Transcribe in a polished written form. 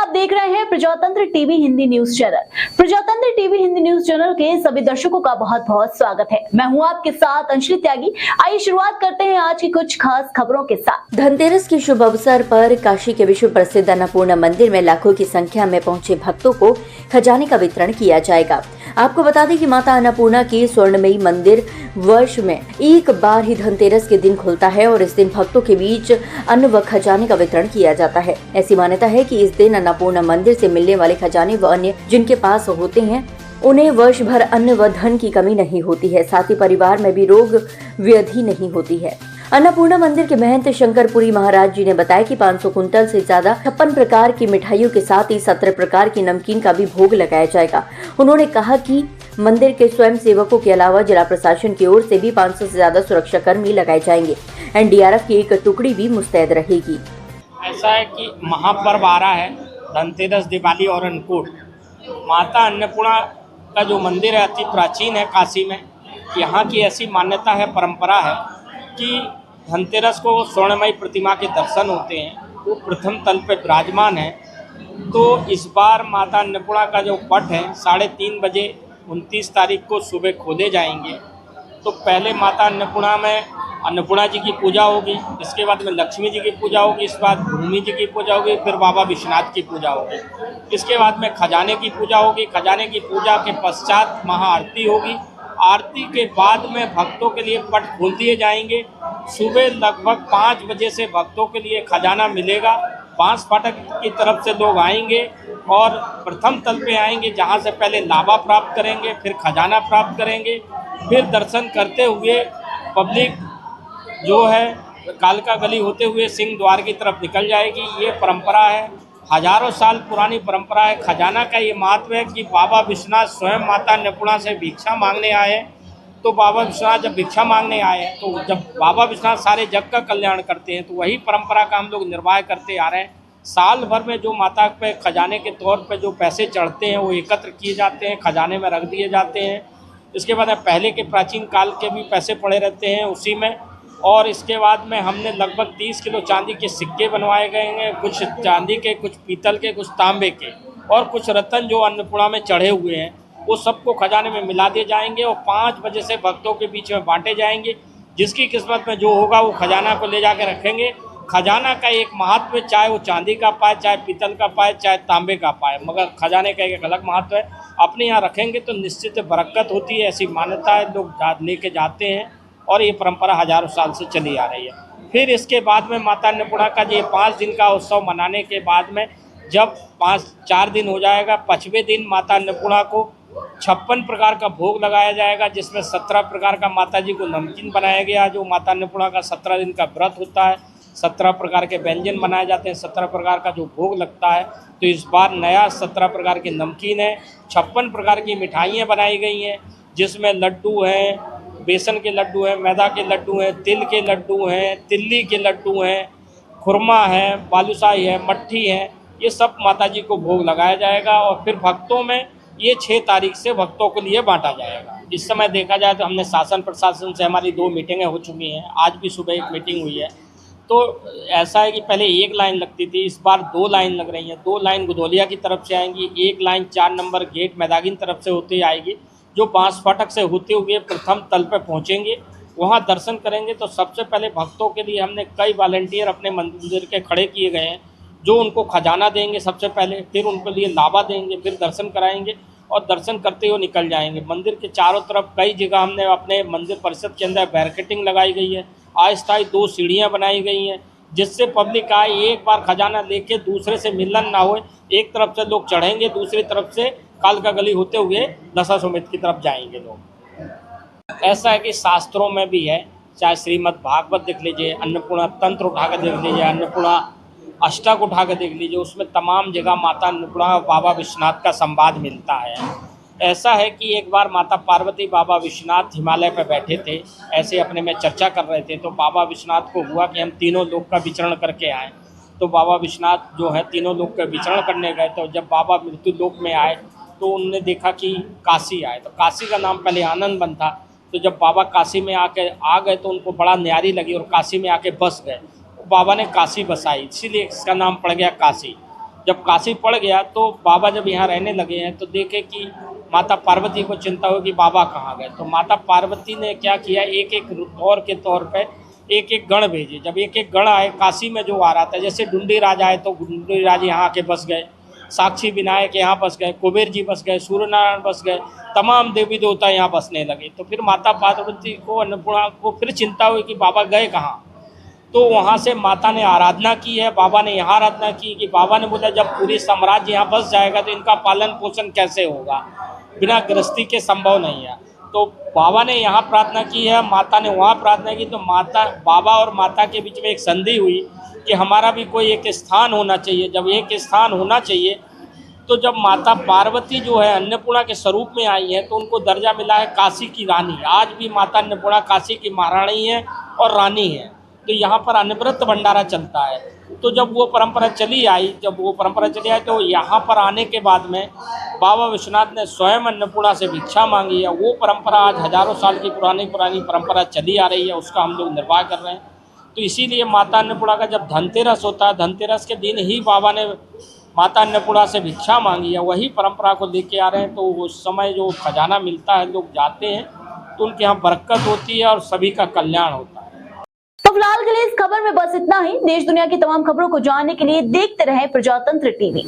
आप देख रहे हैं प्रजातंत्र टीवी हिंदी न्यूज चैनल। प्रजातंत्र टीवी हिंदी न्यूज चैनल के सभी दर्शकों का बहुत बहुत स्वागत है। मैं हूं आपके साथ अंशली त्यागी। आइए शुरुआत करते हैं आज की कुछ खास खबरों के साथ। धनतेरस के शुभ अवसर पर काशी के विश्व प्रसिद्ध अन्नपूर्णा मंदिर में लाखों की संख्या में पहुंचे भक्तों को खजाने का वितरण किया जाएगा। आपको बता दें कि माता अन्नपूर्णा की स्वर्णमयी मंदिर वर्ष में एक बार ही धनतेरस के दिन खुलता है और इस दिन भक्तों के बीच अन्न व खजाने का वितरण किया जाता है। ऐसी मान्यता है कि इस दिन अन्नपूर्णा मंदिर से मिलने वाले खजाने व अन्य जिनके पास होते हैं उन्हें वर्ष भर अन्न व धन की कमी नहीं होती है। साथ ही परिवार में भी रोग व्याधि नहीं होती है। अन्नपूर्णा मंदिर के महंत शंकरपुरी महाराज जी ने बताया कि 500 कुंटल से ज्यादा 56 प्रकार की मिठाइयों के साथ ही 17 प्रकार की नमकीन का भी भोग लगाया जाएगा। उन्होंने कहा कि मंदिर के स्वयं सेवकों के अलावा जिला प्रशासन की ओर से भी 500 से ज्यादा सुरक्षा कर्मी लगाए जाएंगे। एनडीआरएफ की एक टुकड़ी भी मुस्तैद रहेगी। ऐसा है कि महापर्व आ रहा है, धनतेरस, दिवाली और अन्नकूट। माता अन्नपूर्णा का जो मंदिर है अति प्राचीन है काशी में। यहाँ की ऐसी मान्यता है, परंपरा है कि धनतेरस को स्वर्णमयी प्रतिमा के दर्शन होते हैं। वो प्रथम तल पे विराजमान है। तो इस बार माता अन्नपूर्णा का जो पट है 3:30 बजे 29 तारीख को सुबह खोले जाएंगे। तो पहले माता अन्नपूर्णा में अन्नपूर्णा जी की पूजा होगी, इसके बाद में लक्ष्मी जी की पूजा होगी, इसके बाद भूमि जी की पूजा होगी, फिर बाबा विश्वनाथ की पूजा होगी। इसके बाद में खजाने की पूजा होगी। खजाने की पूजा के पश्चात महाआरती होगी। आरती के बाद में भक्तों के लिए पट खोल दिए जाएंगे। सुबह लगभग 5 बजे से भक्तों के लिए खजाना मिलेगा। बांस फाटक की तरफ से लोग आएंगे और प्रथम तल पे आएंगे, जहां से पहले लावा प्राप्त करेंगे, फिर खजाना प्राप्त करेंगे। फिर दर्शन करते हुए पब्लिक जो है कालका गली होते हुए सिंह द्वार की तरफ निकल जाएगी। ये परंपरा है, हजारों साल पुरानी परंपरा है। खजाना का ये महत्व है कि बाबा विश्वनाथ स्वयं माता अन्नपूर्णा से भिक्षा मांगने आए हैं। तो बाबा विश्वनाथ जब भिक्षा मांगने आए हैं तो जब बाबा विश्वनाथ सारे जग का कल्याण करते हैं, तो वही परंपरा का हम लोग निर्वाह करते आ रहे हैं। साल भर में जो माता पे खजाने के तौर पे जो पैसे चढ़ते हैं वो एकत्र किए जाते हैं, खजाने में रख दिए जाते हैं। इसके बाद पहले के प्राचीन काल के भी पैसे पड़े रहते हैं उसी में। और इसके बाद में हमने लगभग 30 किलो चांदी के सिक्के बनवाए गए हैं, कुछ चांदी के, कुछ पीतल के, कुछ तांबे के, और कुछ रत्न जो अन्नपूर्णा में चढ़े हुए हैं वो सबको खजाने में मिला दिए जाएंगे और 5 बजे से भक्तों के बीच में बांटे जाएंगे। जिसकी किस्मत में जो होगा वो खजाना को ले जाके रखेंगे। खजाना का एक महत्व, चाहे वो चांदी का पाए, चाहे पीतल का पाए, चाहे तांबे का पाए, मगर खजाने का एक अलग महत्व है। अपने यहाँ रखेंगे तो निश्चित बरकत होती है, ऐसी मान्यता है। लोग लेके जाते हैं और ये परंपरा हजारों साल से चली आ रही है। फिर इसके बाद में माता अन्नपूर्णा का ये 5 दिन का उत्सव मनाने के बाद में जब 4 दिन हो जाएगा, 5वें दिन माता अन्नपूर्णा को 56 प्रकार का भोग लगाया जाएगा, जिसमें 17 प्रकार का माता जी को नमकीन बनाया गया। जो माता अन्नपूर्णा का 17 दिन का व्रत होता है, 17 प्रकार के व्यंजन बनाए जाते हैं, 17 प्रकार का जो भोग लगता है। तो इस बार नया 17 प्रकार के नमकीन है, 56 प्रकार की मिठाइयाँ बनाई गई हैं, जिसमें लड्डू हैं, बेसन के लड्डू हैं, मैदा के लड्डू हैं, तिल के लड्डू हैं, तिल्ली के लड्डू हैं, खुरमा है, बालूशाही है, मट्ठी है। ये सब माता जी को भोग लगाया जाएगा और फिर भक्तों में ये 6 तारीख से भक्तों के लिए बांटा जाएगा। इस समय देखा जाए तो हमने शासन प्रशासन से हमारी 2 मीटिंगें हो चुकी हैं। आज भी सुबह एक मीटिंग हुई है। तो ऐसा है कि पहले 1 लाइन लगती थी, इस बार 2 लाइन लग रही हैं। 2 लाइन गुदौलिया की तरफ से आएंगी, 1 लाइन 4 नंबर गेट मैदागिन तरफ से होती आएगी, जो बांस फाटक से होते हुए प्रथम तल पे पहुंचेंगे। वहां दर्शन करेंगे तो सबसे पहले भक्तों के लिए हमने कई वॉलंटियर अपने मंदिर के खड़े किए गए हैं, जो उनको खजाना देंगे सबसे पहले, फिर उनके लिए लावा देंगे, फिर दर्शन कराएंगे और दर्शन करते हुए निकल जाएंगे। मंदिर के चारों तरफ कई जगह हमने अपने मंदिर परिसर के अंदर बैरिकेडिंग लगाई गई है। अस्थायी 2 सीढ़ियाँ बनाई गई हैं, जिससे पब्लिक आए, एक बार खजाना लेके दूसरे से मिलन ना हो। एक तरफ से लोग चढ़ेंगे, दूसरी तरफ से कालका गली होते हुए दशाश्वमेध की तरफ जाएंगे लोग। ऐसा है कि शास्त्रों में भी है, चाहे श्रीमद् भागवत देख लीजिए, अन्नपूर्णा तंत्र उठा कर देख लीजिए, अन्नपूर्णा अष्टक उठा कर देख लीजिए, उसमें तमाम जगह माता अन्नपूर्णा और बाबा विश्वनाथ का संवाद मिलता है। ऐसा है कि एक बार माता पार्वती बाबा विश्वनाथ हिमालय पर बैठे थे, ऐसे अपने में चर्चा कर रहे थे। तो बाबा विश्वनाथ को हुआ कि हम तीनों लोक का विचरण करके आएँ। तो बाबा विश्वनाथ जो है तीनों लोक का विचरण करने गए। तो जब बाबा मृत्यु लोक में आए तो उन्होंने देखा कि काशी आए, तो काशी का नाम पहले आनंद वन था। तो जब बाबा काशी में आ गए तो उनको बड़ा न्यारी लगी और काशी में आके बस गए। बाबा ने काशी बसाई, इसीलिए इसका नाम पड़ गया काशी। जब काशी पड़ गया तो बाबा जब यहाँ रहने लगे हैं तो देखे कि माता पार्वती को चिंता हो कि बाबा कहाँ गए। तो माता पार्वती ने क्या किया, एक एक दौर के तौर पे एक एक गण भेजे। जब एक एक गण आए काशी में जो आ रहा था, जैसे डुंडी राज आए तो डुंडी राज यहाँ आके बस गए, साक्षी विनायक यहाँ बस गए, कुबेर जी बस गए, सूर्यनारायण बस गए, तमाम देवी देवता यहाँ बसने लगे। तो फिर माता पार्वती को, अन्नपूर्णा को फिर चिंता हुई कि बाबा गए कहाँ। तो वहाँ से माता ने आराधना की है, बाबा ने यहाँ आराधना की कि बाबा ने बोला जब पूरी साम्राज्य यहाँ बस जाएगा तो इनका पालन पोषण कैसे होगा, बिना गृहस्थी के संभव नहीं है। तो बाबा ने यहाँ प्रार्थना की है, माता ने वहाँ प्रार्थना की। तो माता, बाबा और माता के बीच में एक संधि हुई कि हमारा भी कोई एक स्थान होना चाहिए। जब एक स्थान होना चाहिए तो जब माता पार्वती जो है अन्नपूर्णा के स्वरूप में आई है तो उनको दर्जा मिला है काशी की रानी। आज भी माता अन्नपूर्णा काशी की महारानी है और रानी है। तो यहाँ पर अन्नव्रत भंडारा चलता है। तो जब वो परंपरा चली आई तो यहाँ पर आने के बाद में बाबा विश्वनाथ ने स्वयं अन्नपूर्णा से भिक्षा मांगी है। वो परंपरा आज हजारों साल की पुरानी परंपरा चली आ रही है, उसका हम लोग निर्वाह कर रहे हैं। तो इसीलिए माता अन्नपूर्णा का जब धनतेरस होता है, धनतेरस के दिन ही बाबा ने माता अन्नपूर्णा से भिक्षा मांगी है, वही परंपरा को लेके आ रहे हैं। तो उस समय जो खजाना मिलता है, लोग जाते हैं तो उनके यहाँ बरकत होती है और सभी का कल्याण होता है। तो फिलहाल के लिए इस खबर में बस इतना ही। देश दुनिया की तमाम खबरों को जानने के लिए देखते रहें प्रजातंत्र टीवी।